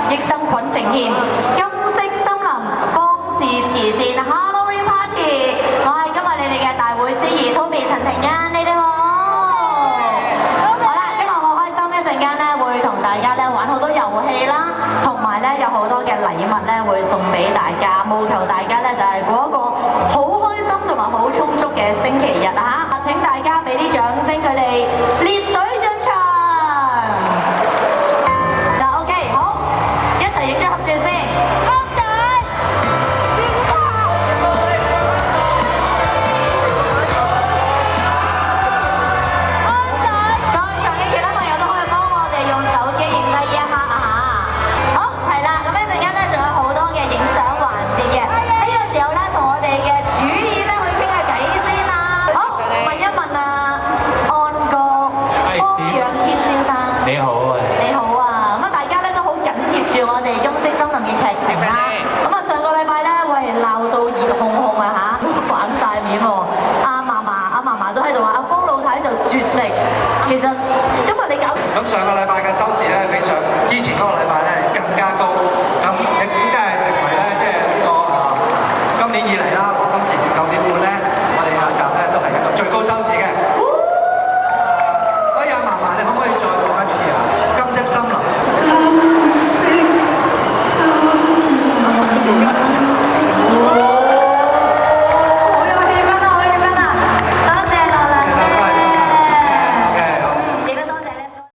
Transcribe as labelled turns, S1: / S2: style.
S1: 益生菌呈現金色森林方氏慈善 Halloween Party， 我係今日你哋嘅大會司儀 Tommy 陳庭欣，你哋好。好啦，今日好開心，一陣間咧會同大家咧玩好多遊戲啦，同埋咧有好多嘅禮物咧會送俾大家，務求大家咧就係過一個好開心同埋好充足嘅星期日啊嚇！請大家俾啲掌聲，佢哋列隊進場。影張合照先，安仔，安仔，在場嘅其他朋友都可以幫我哋用手機影低呢一刻啊嚇！好，齊啦，咁一陣間咧仲有好多嘅影相環節嘅，呢個時候咧同我哋嘅主演咧去傾下偈先啦。好，問一問啊，安哥，方仰天先生，
S2: 你好啊！
S1: 你好啊！咁啊，大家咧都好緊貼住我哋金色森林嘅劇情啦。咁啊，上個禮拜咧，喂鬧到熱烘烘啊嚇，反晒面喎。阿嫲嫲都喺度話，阿方老太就絕食。其實今日你搞
S3: 咁上個禮拜嘅收視咧，比上之前嗰個禮拜咧更加高。咁亦即係成為咧，即係呢個今年以嚟啦，黃金時段9點